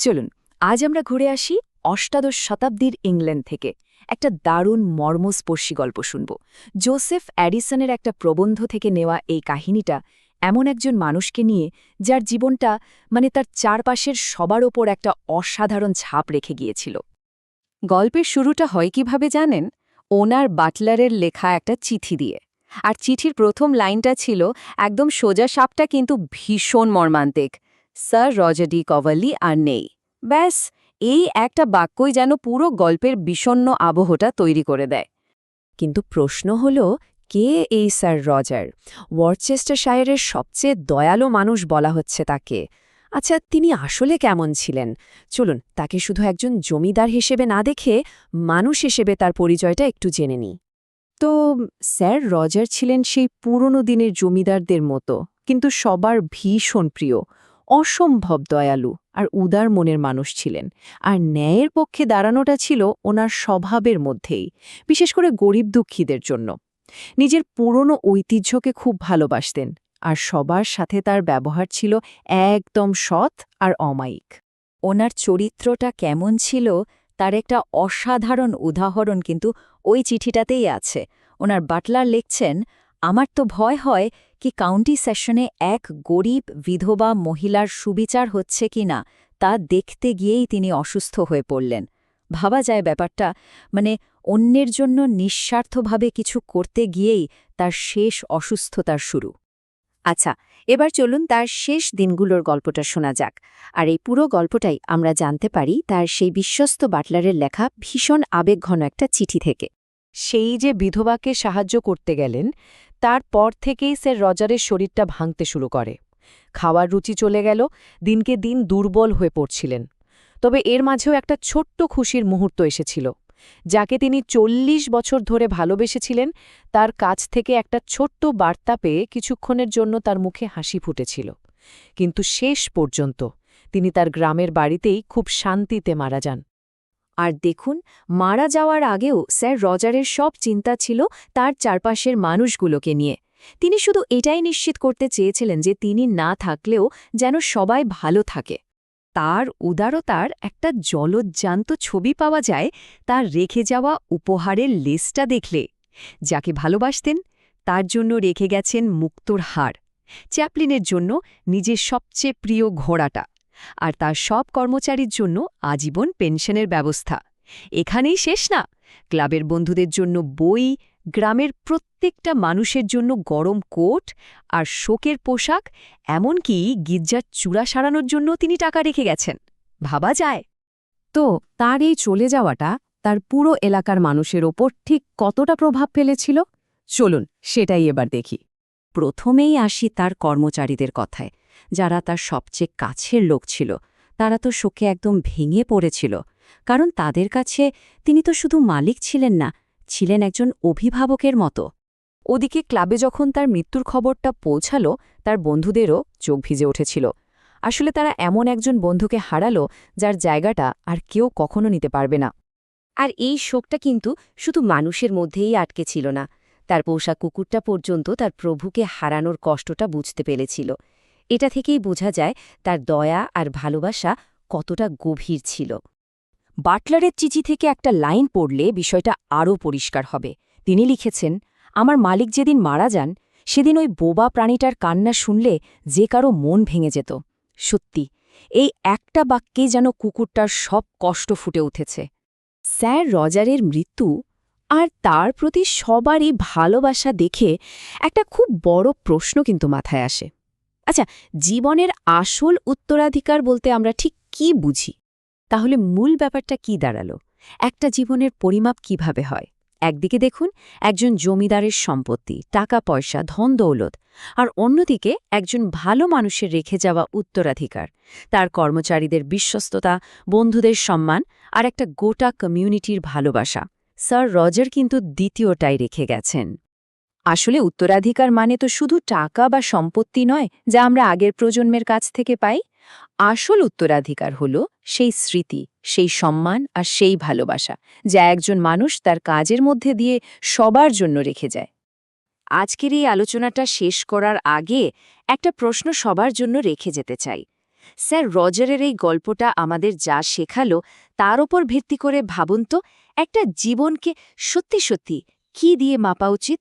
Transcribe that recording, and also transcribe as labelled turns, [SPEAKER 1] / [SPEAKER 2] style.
[SPEAKER 1] চলুন আজ আমরা ঘুরে আসি অষ্টাদশ শতাব্দীর ইংল্যান্ড থেকে একটা দারুণ মর্মস্পর্শী গল্প শুনব। জোসেফ অ্যাডিসনের একটা প্রবন্ধ থেকে নেওয়া এই কাহিনীটা এমন একজন মানুষকে নিয়ে যার জীবনটা তার চারপাশের সবার ওপর একটা অসাধারণ ছাপ রেখে গিয়েছিল।
[SPEAKER 2] গল্পের শুরুটা হয় কিভাবে জানেন? ওনার বাটলারের লেখা একটা চিঠি দিয়ে। আর চিঠির প্রথম লাইনটা ছিল একদম সোজা সাপটা, কিন্তু ভীষণ মর্মান্তিক। স্যার রজার ডি কভারলি আর নেই। ব্যাস, এই একটা বাক্যই যেন পুরো গল্পের বিষণ্ণ আবহটা তৈরি করে দেয়।
[SPEAKER 1] কিন্তু প্রশ্ন হল, কে এই স্যার রজার? ওয়ারচেস্টারশায়ারের সবচেয়ে দয়ালু মানুষ বলা হচ্ছে তাকে। আচ্ছা, তিনি আসলে কেমন ছিলেন? চলুন তাকে শুধু একজন জমিদার হিসেবে না দেখে মানুষ হিসেবে তার পরিচয়টা একটু জেনে নিই।
[SPEAKER 2] তো স্যার রজার ছিলেন সেই পুরনো দিনের জমিদারদের মতো, কিন্তু সবার ভীষণ প্রিয়, অসম্ভব দয়ালু আর উদার মনের মানুষ ছিলেন। আর ন্যায়ের পক্ষে দাঁড়ানোটা ছিল ওনার স্বভাবের মধ্যেই, বিশেষ করে গরিব দুঃখীদের জন্য। নিজের পুরনো ঐতিহ্যকে খুব ভালোবাসতেন, আর সবার সাথে তার ব্যবহার ছিল একদম সৎ আর অমায়িক।
[SPEAKER 1] ওনার চরিত্রটা কেমন ছিল তার একটা অসাধারণ উদাহরণ কিন্তু ওই চিঠিটাতেই আছে। ওনার বাটলার লিখছেন, আমার তো ভয় হয় কি কাউন্টি সেশনে এক গরিব বিধবা মহিলার সুবিচার হচ্ছে কিনা তা দেখতে গিয়েই তিনি অসুস্থ হয়ে পড়লেন। ভাবা যায় ব্যাপারটা, অন্যের জন্য নিঃস্বার্থভাবে কিছু করতে গিয়েই তার শেষ অসুস্থতার শুরু। আচ্ছা, এবার চলুন তার শেষ দিনগুলোর গল্পটা শোনা যাক। আর এই পুরো গল্পটাই আমরা জানতে পারি তার সেই বিশ্বস্ত বাটলারের লেখা ভীষণ আবেগঘন একটা চিঠি থেকে।
[SPEAKER 2] সেই যে বিধবাকে সাহায্য করতে গেলেন, তারপর থেকেই স্যার রজারের শরীরটা ভাঙতে শুরু করে। খাওয়ার রুচি চলে গেল, দিনকে দিন দুর্বল হয়ে পড়ছিলেন। তবে এর মাঝেও একটা ছোট্ট খুশির মুহূর্ত এসেছিল। যাকে তিনি ৪০ বছর ধরে ভালোবেসেছিলেন, তার কাছ থেকে একটা ছোট্ট বার্তা পেয়ে কিছুক্ষণের জন্য তার মুখে হাসি ফুটেছিল। কিন্তু শেষ পর্যন্ত তিনি তার গ্রামের বাড়িতেই খুব শান্তিতে মারা যান।
[SPEAKER 1] আর দেখুন, মারা যাওয়ার আগেও স্যার রজারের সব চিন্তা ছিল তার চারপাশের মানুষগুলোকে নিয়ে। তিনি শুধু এটাই নিশ্চিত করতে চেয়েছিলেন যে তিনি না থাকলেও যেন সবাই ভালো থাকে। তার উদারতার একটা জলজ্জান্ত ছবি পাওয়া যায় তার রেখে যাওয়া উপহারের লিস্টটা দেখলে। যাকে ভালোবাসতেন তার জন্য রেখে গেছেন মুক্তোর হার, চ্যাপলিনের জন্য নিজের সবচেয়ে প্রিয় ঘোড়াটা, আর তার সব কর্মচারীর জন্য আজীবন পেনশনের ব্যবস্থা। এখানেই শেষ না, ক্লাবের বন্ধুদের জন্য বই, গ্রামের প্রত্যেকটা মানুষের জন্য গরম কোট আর শোকের পোশাক, এমনকি গির্জার চূড়া সারানোর জন্য তিনি টাকা রেখে গেছেন। ভাবা যায়?
[SPEAKER 2] তো তার এই চলে যাওয়াটা তার পুরো এলাকার মানুষের ওপর ঠিক কতটা প্রভাব ফেলেছিল, চলুন সেটাই এবার দেখি।
[SPEAKER 1] প্রথমেই আসি তার কর্মচারীদের কথায়, যারা তার সবচেয়ে কাছের লোক ছিল। তারা তো শোকে একদম ভেঙে পড়েছিল, কারণ তাদের কাছে তিনি তো শুধু মালিক ছিলেন না, ছিলেন একজন অভিভাবকের মতো। ওদিকে ক্লাবে যখন তার মৃত্যুর খবরটা পৌঁছালো, তার বন্ধুদেরও চোখ ভিজে উঠেছিল। আসলে তারা এমন একজন বন্ধুকে হারালো যার জায়গাটা আর কেউ কখনো নিতে পারবে না। আর এই শোকটা কিন্তু শুধু মানুষের মধ্যেই আটকে ছিল না, তার পোষা কুকুরটা পর্যন্ত তার প্রভুকে হারানোর কষ্টটা বুঝতে পেরেছিল। এটা থেকেই বোঝা যায় তার দয়া আর ভালোবাসা কতটা গভীর ছিল। বাটলারের চিঠি থেকে একটা লাইন পড়লে বিষয়টা আরও পরিষ্কার হবে। তিনি লিখেছেন, আমার মালিক যেদিন মারা যান সেদিন ওই বোবা প্রাণীটার কান্না শুনলে যে কারো মন ভেঙে যেত। সত্যি, এই একটা বাক্যেই যেন কুকুরটার সব কষ্ট ফুটে উঠেছে। স্যার রজারের মৃত্যু আর তার প্রতি সবারই ভালোবাসা দেখে একটা খুব বড় প্রশ্ন কিন্তু মাথায় আসে। আচ্ছা, জীবনের আসল উত্তরাধিকার বলতে আমরা ঠিক কি বুঝি? তাহলে মূল ব্যাপারটা কি দাঁড়ালো? একটা জীবনের পরিমাপ কিভাবে হয়? একদিকে দেখুন একজন জমিদারের সম্পত্তি, টাকা পয়সা, ধন দৌলত, আর অন্যদিকে একজন ভালো মানুষের রেখে যাওয়া উত্তরাধিকার, তার কর্মচারীদের বিশ্বস্ততা, বন্ধুদের সম্মান আর একটা গোটা কমিউনিটির ভালোবাসা। স্যার রজার কিন্তু দ্বিতীয়টাই রেখে গেছেন। আসলে উত্তরাধিকার মানে তো শুধু টাকা বা সম্পত্তি নয় যা আমরা আগের প্রজন্মের কাছ থেকে পাই। আসল উত্তরাধিকার হল সেই স্মৃতি, সেই সম্মান আর সেই ভালোবাসা যা একজন মানুষ তার কাজের মধ্যে দিয়ে সবার জন্য রেখে যায়। আজকের এই আলোচনাটা শেষ করার আগে একটা প্রশ্ন সবার জন্য রেখে যেতে চাই। স্যার রজারের এই গল্পটা আমাদের যা শেখালো তার ওপর ভিত্তি করে ভাবুন তো একটা জীবনকে সত্যি সত্যি কি দিয়ে মাপা উচিত?